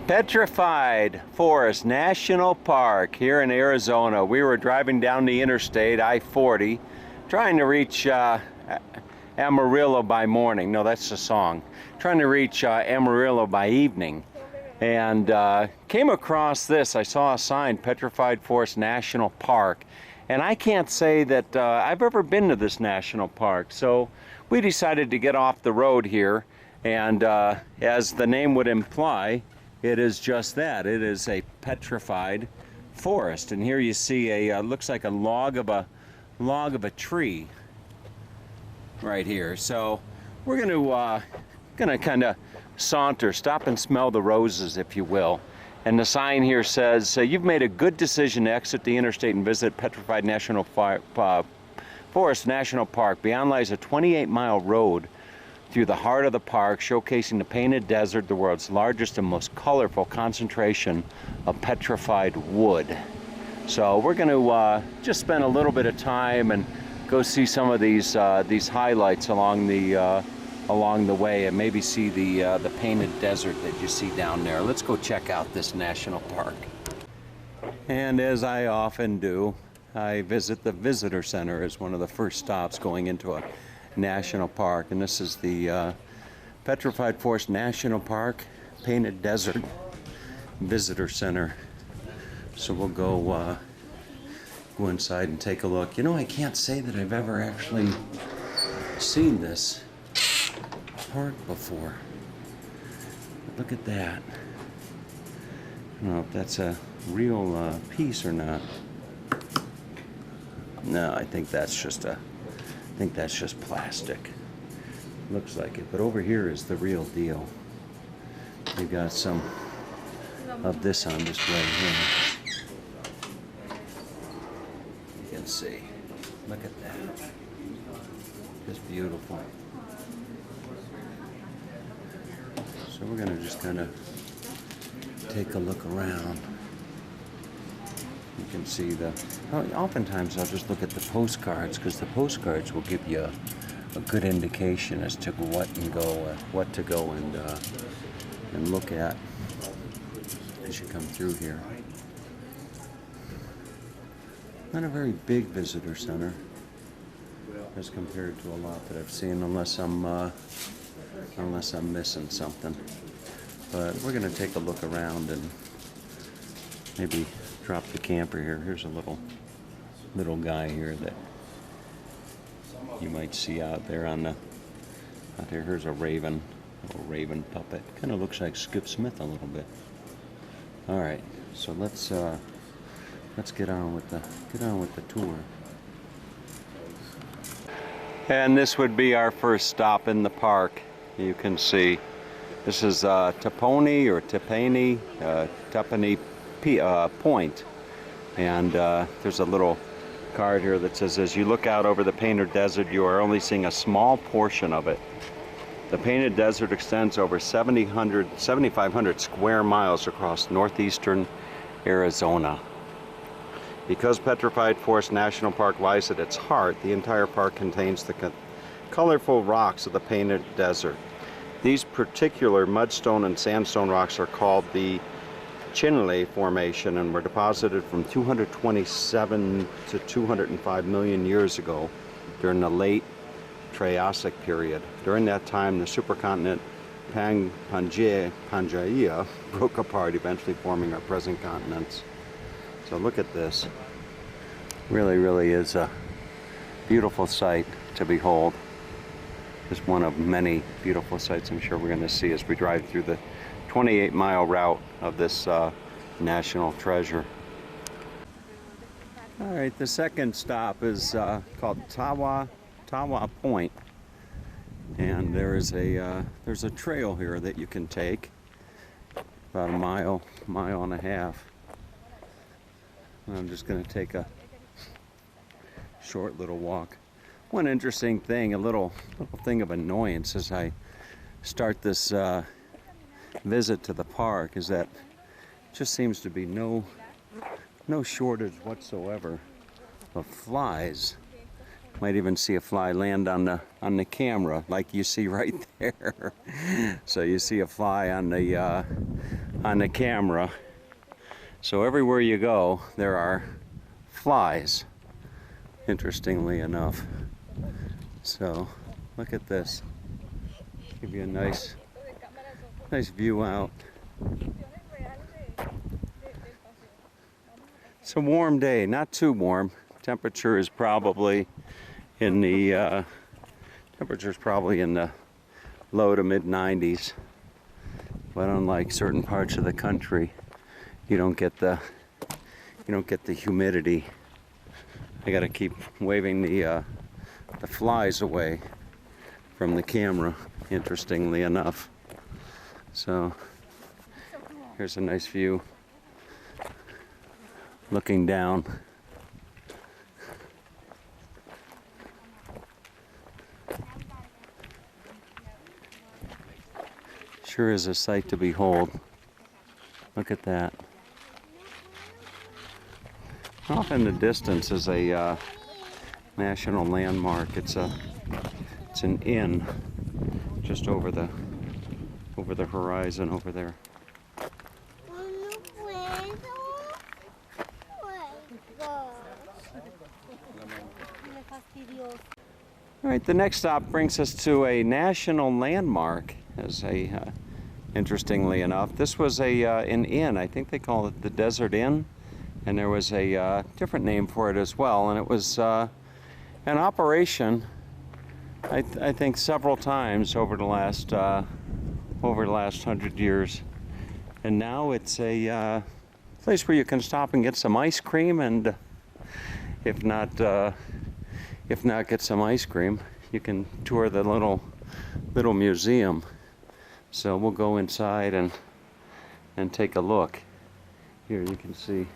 Petrified Forest National Park here in Arizona. We were driving down the interstate, I-40, trying to reach Amarillo by morning. No, that's the song. Trying to reach Amarillo by evening. And came across this. I saw a sign, Petrified Forest National Park. And I can't say that I've ever been to this national park. So we decided to get off the road here. And as the name would imply, it is just that. It is a petrified forest, and here you see a looks like a log of a tree right here. So we're gonna kind of saunter, stop and smell the roses, if you will. And the sign here says, "You've made a good decision to exit the interstate and visit Petrified National Forest National Park. Beyond lies a 28-mile road through the heart of the park, showcasing the painted desert, the world's largest and most colorful concentration of petrified wood." So we're going to just spend a little bit of time and go see some of these highlights along the way, and maybe see the painted desert that you see down there. Let's go check out this national park. And as I often do, I visit the visitor center as one of the first stops going into a national park, and this is the Petrified Forest National Park Painted Desert Visitor Center. So we'll go inside and take a look. You know, I can't say that I've ever actually seen this park before. But look at that. I don't know if that's a real piece or not. No, I think that's just plastic. Looks like it, but over here is the real deal. We got some of this on display here. You can see. Look at that. Just beautiful. So we're gonna just kind of take a look around. You can see oftentimes I'll just look at the postcards, because the postcards will give you a good indication as to what to go and look at as you come through here. Not a very big visitor center as compared to a lot that I've seen, unless I'm missing something. But we're going to take a look around and maybe drop the camper here. Here's a little guy here that you might see out there out there. Here's a little raven puppet. Kind of looks like Skip Smith a little bit. All right, so let's get on with the tour. And this would be our first stop in the park. You can see this is Tapani Point, and there's a little card here that says, "As you look out over the painted desert, you are only seeing a small portion of it. The painted desert extends over 7,500 square miles across northeastern Arizona." Because Petrified Forest National Park lies at its heart, the entire park contains the colorful rocks of the painted desert. These particular mudstone and sandstone rocks are called the Chinle Formation, and were deposited from 227 to 205 million years ago during the late Triassic period. During that time, the supercontinent Pangaea broke apart, eventually forming our present continents. So look at this. Really is a beautiful sight to behold. Just one of many beautiful sights I'm sure we're going to see as we drive through the 28-mile route of this national treasure. All right, the second stop is called Tawa-Tawa Point, and there's a trail here that you can take about a mile and a half. I'm just going to take a short little walk. One interesting thing, a little thing of annoyance as I start this visit to the park, is that just seems to be no shortage whatsoever of flies. Might even see a fly land on the camera, like you see right there. So you see a fly on on the camera. So everywhere you go, there are flies, interestingly enough. So look at this. Give you a nice view out. It's a warm day, not too warm. Temperature is probably in the low to mid 90s. But unlike certain parts of the country, you don't get the humidity. I gotta keep waving the flies away from the camera, interestingly enough. So here's a nice view looking down. Sure is a sight to behold. Look at that. Off in the distance is a national landmark. It's an inn just over the horizon over there. All right, the next stop brings us to a national landmark. Interestingly enough, this was an inn. I think they call it the Desert Inn, and there was a different name for it as well. And it was an operation, I think, several times over the last 100 years. And now it's a place where you can stop and get some ice cream, and if not get some ice cream, you can tour the little museum. So we'll go inside and take a look. Here you can see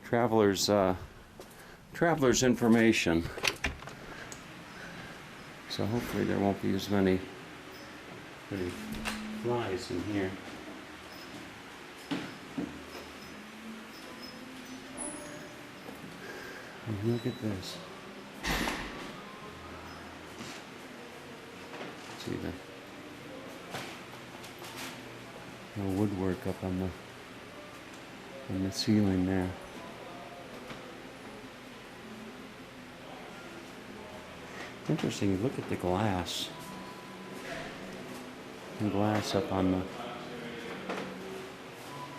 travelers information. So hopefully there won't be as many flies in here. And look at this. See the woodwork up on the ceiling there. Interesting. Look at the glass. The glass up on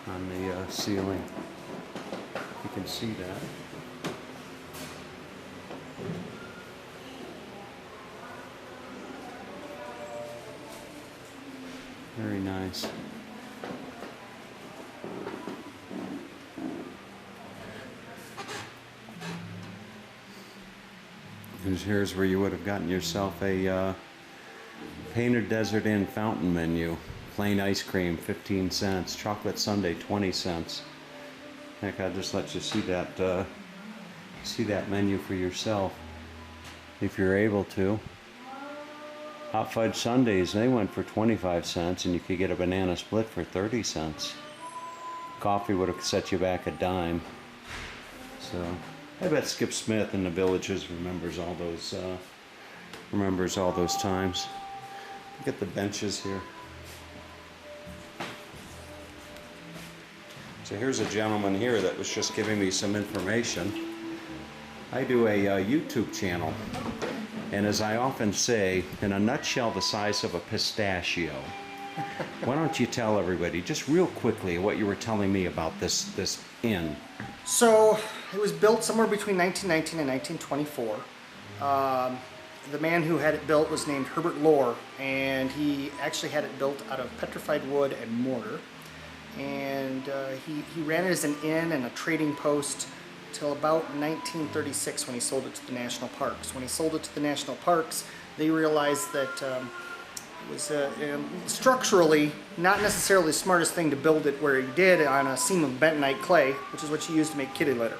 the ceiling. You can see that. Very nice. And here's where you would have gotten yourself a Painted Desert Inn fountain menu. Plain ice cream, 15 cents. Chocolate sundae, 20 cents. Heck, I'll just let you see that menu for yourself if you're able to. Hot fudge sundaes, they went for 25 cents, and you could get a banana split for 30 cents. Coffee would have set you back a dime. So I bet Skip Smith in the Villages remembers all those times. Look at the benches here. So here's a gentleman here that was just giving me some information. I do a YouTube channel, and as I often say, in a nutshell the size of a pistachio. Why don't you tell everybody, just real quickly, what you were telling me about this inn? So, it was built somewhere between 1919 and 1924. The man who had it built was named Herbert Lohr, and he actually had it built out of petrified wood and mortar. And he ran it as an inn and a trading post till about 1936 when he sold it to the national parks. When he sold it to the national parks, they realized that it was structurally not necessarily the smartest thing to build it where he did on a seam of bentonite clay, which is what you use to make kitty litter.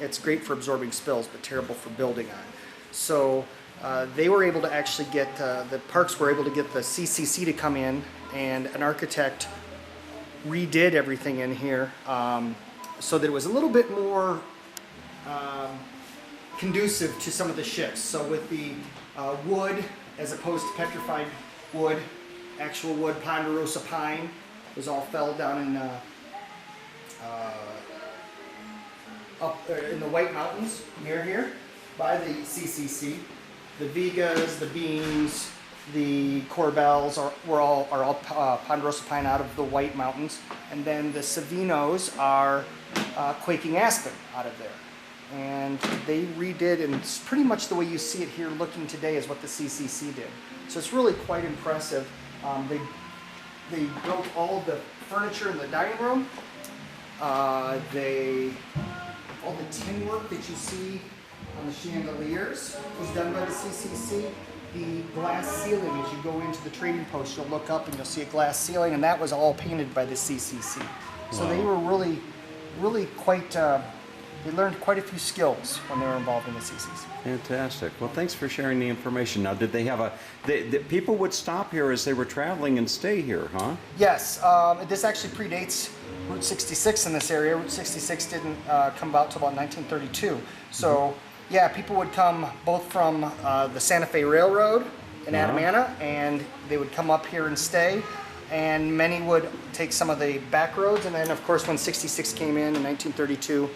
It's great for absorbing spills, but terrible for building on. So they were able to actually get, the parks were able to get the CCC to come in, and an architect redid everything in here so that it was a little bit more conducive to some of the shifts. So with the wood as opposed to petrified wood, actual wood, ponderosa pine, was all felled down in up in the White Mountains near here by the CCC. The Vigas, the beans, the corbels are all ponderosa pine out of the White Mountains, and then the savinos are quaking aspen out of there. And they redid, and it's pretty much the way you see it here looking today is what the CCC did. So it's really quite impressive. They built all the furniture in the dining room. All the tin work that you see on the chandeliers was done by the CCC. The glass ceiling, as you go into the trading post, you'll look up and you'll see a glass ceiling, and that was all painted by the CCC. So they were really quite, they learned quite a few skills when they were involved in the CCC. Fantastic. Well, thanks for sharing the information. Now, did they have people would stop here as they were traveling and stay here, huh? Yes, this actually predates Route 66 in this area. Route 66 didn't come about till about 1932. So, yeah, people would come both from the Santa Fe Railroad in Adamana, and they would come up here and stay. And many would take some of the back roads, and then, of course, when 66 came in 1932,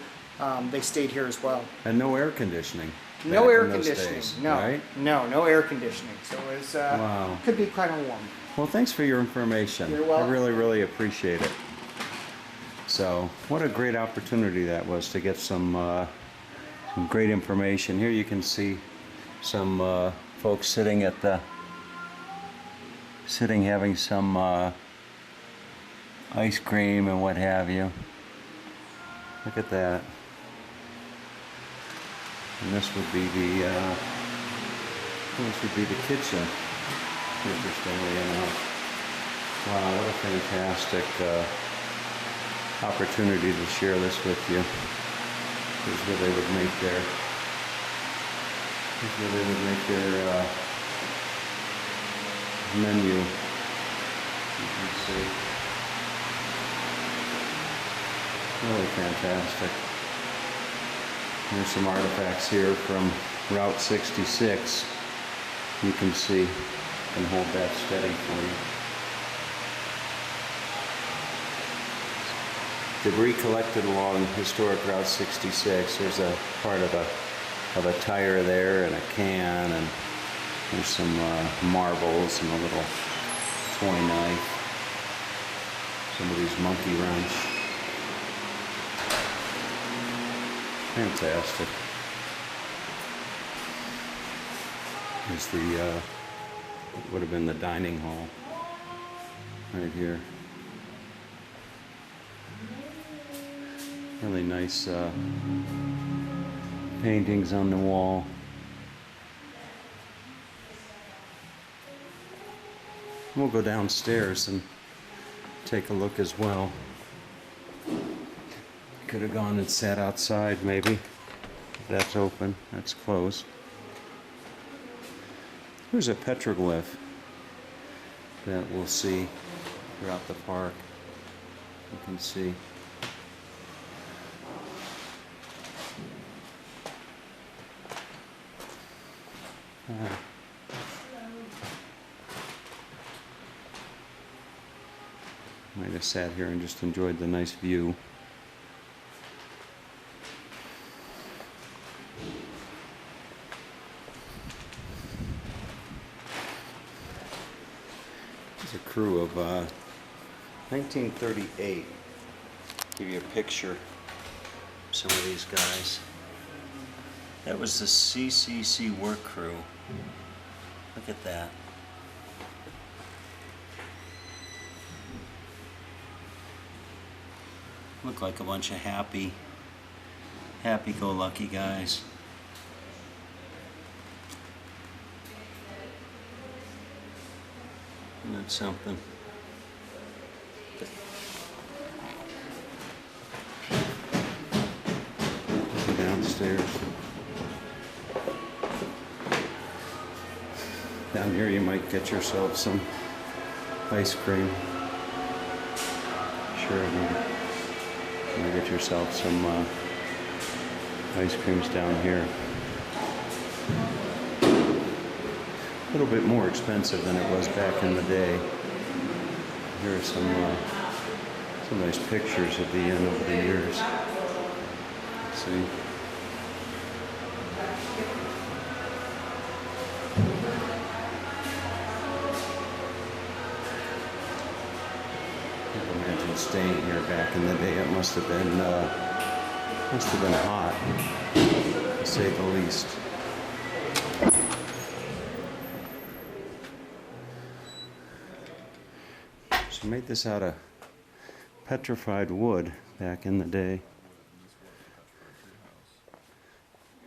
they stayed here as well. And no air conditioning. No back air in those conditioning. days, No, right? no air conditioning. So it was, Wow. could be kind of warm. Well, thanks for your information. You're welcome. I really appreciate it. So, what a great opportunity that was to get some great information. Here you can see some folks sitting having some ice cream and what have you. Look at that. And this would be the kitchen, interestingly enough. Wow, what a fantastic opportunity to share this with you. Here's where they would make their menu. You can see. Really fantastic. There's some artifacts here from Route 66. You can see, and hold that steady for you. Debris collected along historic Route 66. There's a part of a tire there and a can, and there's some marbles and a little toy knife. Somebody's monkey wrench. Fantastic. Here's the would have been the dining hall right here. Really nice paintings on the wall. We'll go downstairs and take a look as well. Could have gone and sat outside maybe. That's open, that's closed. Here's a petroglyph that we'll see throughout the park. You can see. Might have sat here and just enjoyed the nice view. There's a crew of 1938. Give you a picture of some of these guys. That was the CCC work crew. Look at that. Look like a bunch of happy-go-lucky guys. Isn't that something? Downstairs. Down here you might get yourself some ice cream. Sure, you might get yourself some ice creams down here. A little bit more expensive than it was back in the day. Here are some Some nice pictures of the inn over the years. Let's see. I can imagine staying here back in the day. It must have been hot, to say the least. So made this out of petrified wood back in the day.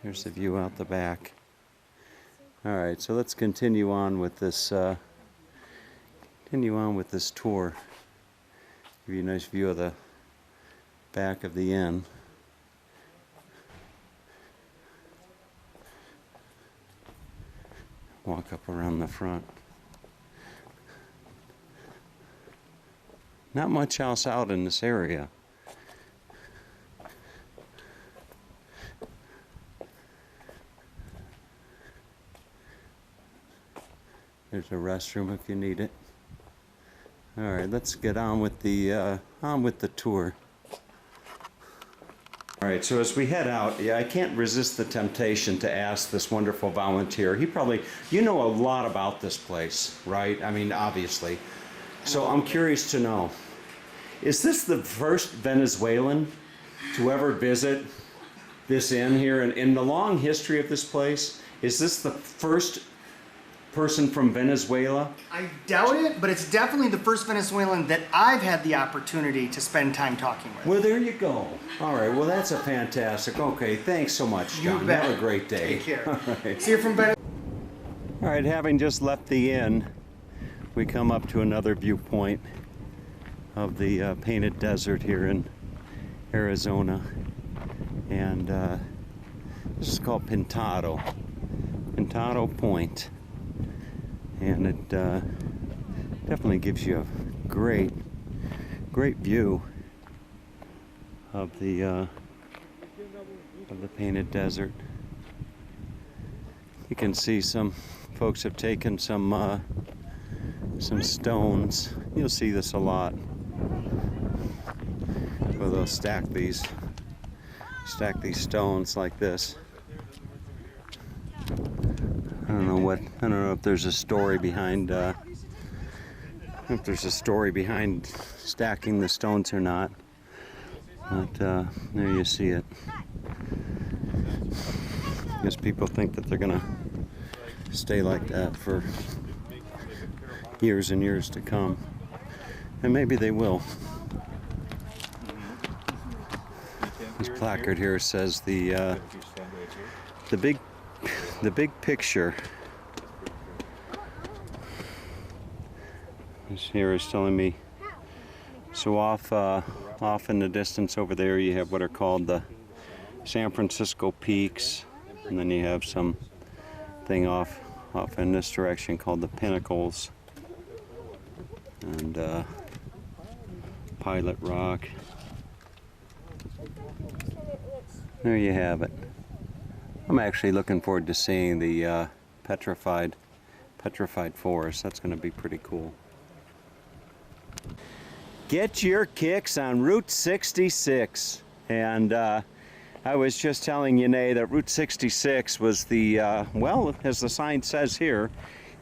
Here's the view out the back. All right, so let's continue on with this. Tour. Give you a nice view of the back of the inn. Walk up around the front. Not much else out in this area. There's a restroom if you need it. All right, let's get on with the tour. All right, so as we head out, I can't resist the temptation to ask this wonderful volunteer. You know a lot about this place, right? I mean, obviously. So I'm curious to know, is this the first Venezuelan to ever visit this inn here? And in the long history of this place, is this the first person from Venezuela? I doubt it, but it's definitely the first Venezuelan that I've had the opportunity to spend time talking with. Well, there you go. All right, well, that's a fantastic. Okay, thanks so much, John. You bet. Have a great day. Take care. All right. See you from Venezuela. All right, having just left the inn, we come up to another viewpoint of the painted desert here in Arizona. And this is called Tawa-Tawa Point. And it definitely gives you a great view of the painted desert. You can see some folks have taken some stones. You'll see this a lot, where they'll stack these stones like this. I don't know if there's a story behind stacking the stones or not, but there you see it. I guess people think that they're gonna stay like that for years and years to come, and maybe they will. This placard here says the big picture. This here is telling me, so off in the distance over there you have what are called the San Francisco Peaks, and then you have some thing off in this direction called the Pinnacles, and Pilot Rock. There you have it. I'm actually looking forward to seeing the Petrified Forest. That's going to be pretty cool. Get your kicks on Route 66. And I was just telling Yanae that Route 66 was the, well, as the sign says here,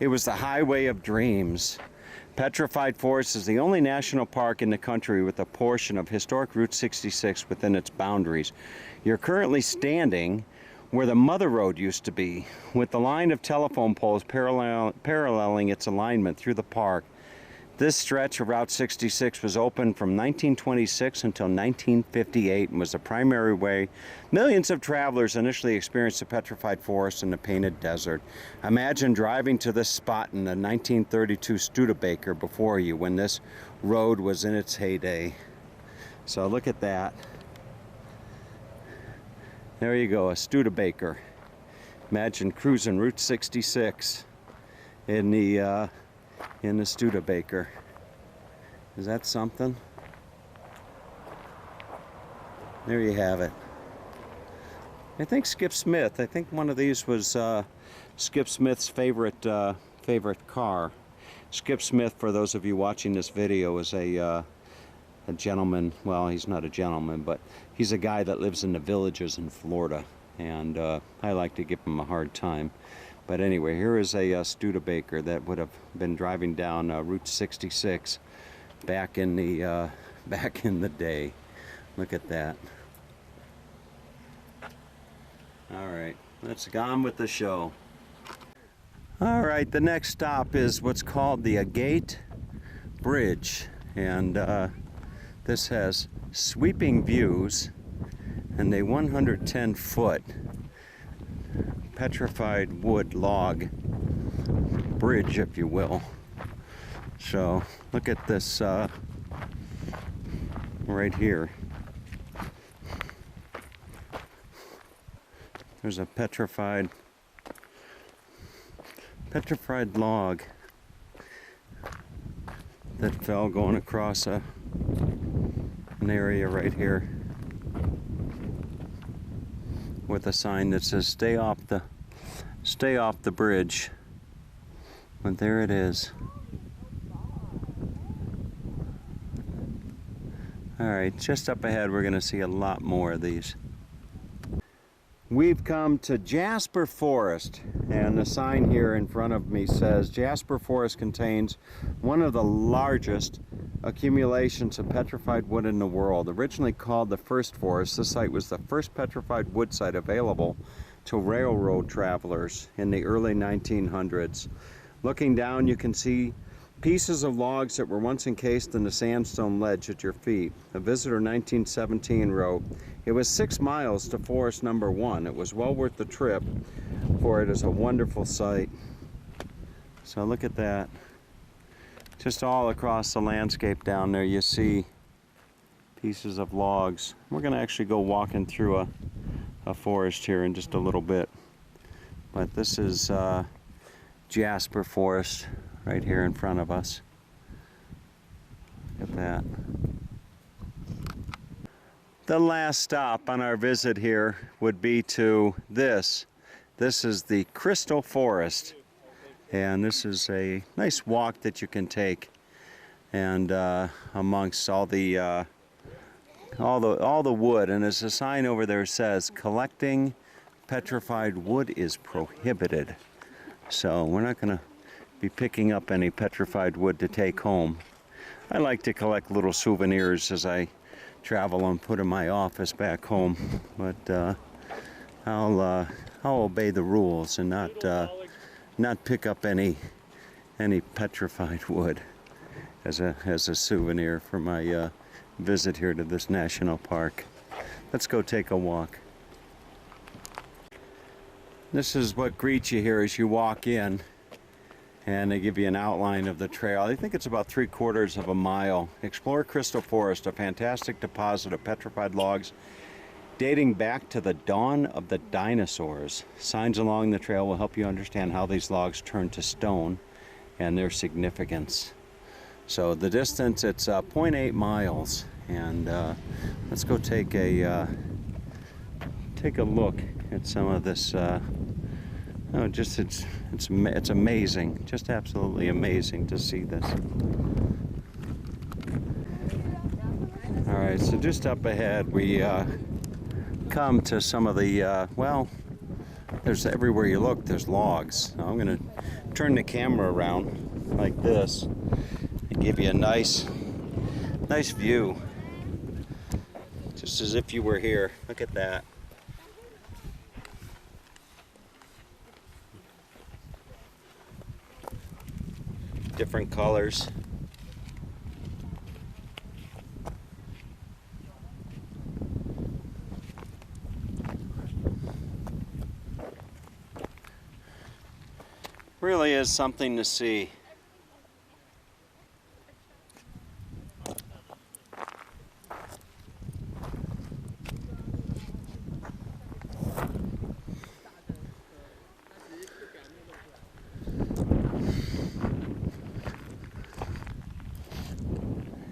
it was the highway of dreams. Petrified Forest is the only national park in the country with a portion of historic Route 66 within its boundaries. You're currently standing where the Mother Road used to be, with the line of telephone poles paralleling its alignment through the park. This stretch of Route 66 was open from 1926 until 1958 and was the primary way millions of travelers initially experienced the Petrified Forest and the Painted Desert. Imagine driving to this spot in the 1932 Studebaker before you, when this road was in its heyday. So look at that. There you go, a Studebaker. Imagine cruising Route 66 in the Studebaker. Is that something? There you have it. I think Skip Smith, I think one of these was Skip Smith's favorite car. Skip Smith, for those of you watching this video, is a a gentleman. Well, he's not a gentleman, but he's a guy that lives in the villages in Florida, and I like to give him a hard time. But anyway, here is a Studebaker that would have been driving down Route 66 back in the day. Look at that. All right, let's go on with the show. All right, the next stop is what's called the Agate Bridge, and this has sweeping views and a 110-foot petrified wood log bridge, if you will. So look at this right here. There's a petrified log that fell going across an area right here with a sign that says stay off the bridge. But there it is. All right, just up ahead we're going to see a lot more of these. We've come to Jasper Forest, and the sign here in front of me says Jasper Forest contains one of the largest accumulations of petrified wood in the world. Originally called the First Forest, this site was the first petrified wood site available to railroad travelers in the early 1900s. Looking down, you can see pieces of logs that were once encased in the sandstone ledge at your feet. A visitor in 1917 wrote, "It was 6 miles to forest number 1. It was well worth the trip, for it is a wonderful sight." So look at that. Just all across the landscape down there you see pieces of logs. We're going to actually go walking through a forest here in just a little bit. But this is Jasper Forest right here in front of us. Look at that. The last stop on our visit here would be to this. This is the Crystal Forest, and this is a nice walk that you can take, and amongst all the wood. And as the sign over there says, collecting petrified wood is prohibited. So we're not going to be picking up any petrified wood to take home. I like to collect little souvenirs as I travel and put in my office back home, but I'll obey the rules and not pick up any petrified wood as a souvenir for my visit here to this national park. Let's go take a walk. This is what greets you here as you walk in, and they give you an outline of the trail. I think it's about 3/4 of a mile. Explore Crystal Forest, a fantastic deposit of petrified logs dating back to the dawn of the dinosaurs. Signs along the trail will help you understand how these logs turned to stone and their significance. So the distance, it's 0.8 miles, and let's go take a look at some of this. It's amazing, just absolutely amazing to see this. All right, so just up ahead we come to some of the well, there's everywhere you look there's logs. Now I'm going to turn the camera around like this and give you a nice view, just as if you were here. Look at that. Different colors. Really is something to see.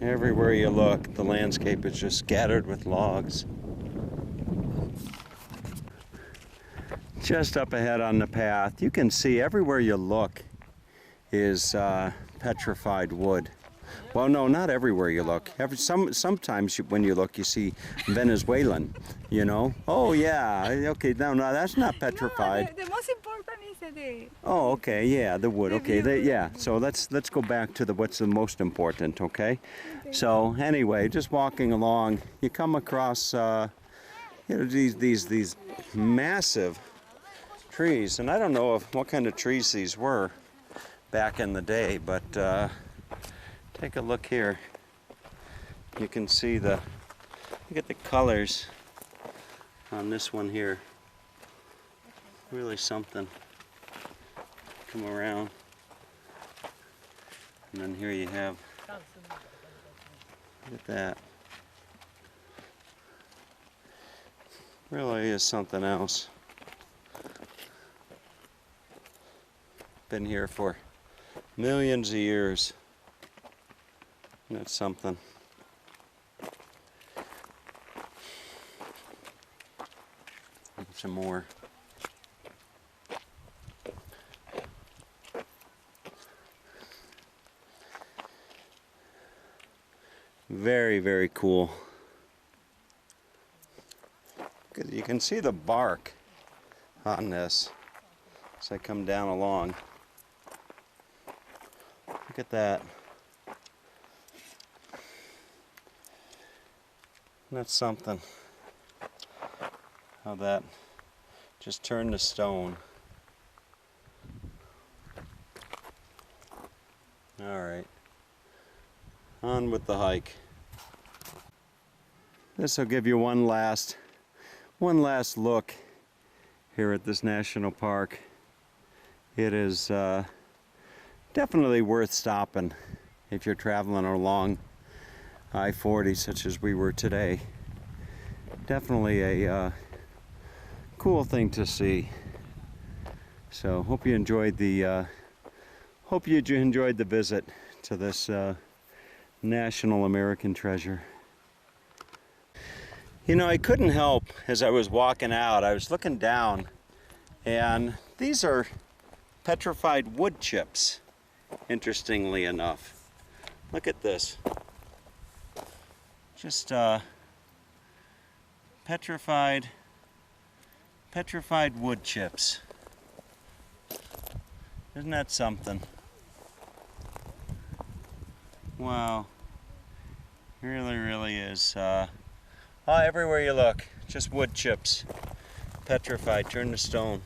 Everywhere you look, the landscape is just scattered with logs. Just up ahead on the path, you can see everywhere you look is petrified wood. Well, no, not everywhere you look. Sometimes when you look, you see Venezuelan, you know. Oh, yeah, okay, no, that's not petrified. No, the most important is the... Oh, okay, yeah, the wood, the okay, view. yeah. So let's go back to what's the most important, okay? So anyway, just walking along, you come across, you know, these massive trees, and I don't know what kind of trees these were back in the day, but take a look here. You can see look at the colors on this one here. Really something. Come around, and then here you have, look at that. Really is something else. Been here for millions of years. That's something. Some more. Very, very cool. You can see the bark on this as I come down along. Look at that. That's something. How that just turned to stone. All right. On with the hike. This will give you one last look here at this national park. It is definitely worth stopping if you're traveling along I-40 such as we were today. Definitely a cool thing to see. So hope you enjoyed the visit to this national American treasure. You know, I couldn't help, as I was walking out, I was looking down, and these are petrified wood chips, interestingly enough. Look at this. Just petrified wood chips. Isn't that something? Wow. Really, really is. Everywhere you look, just wood chips. Petrified, turned to stone.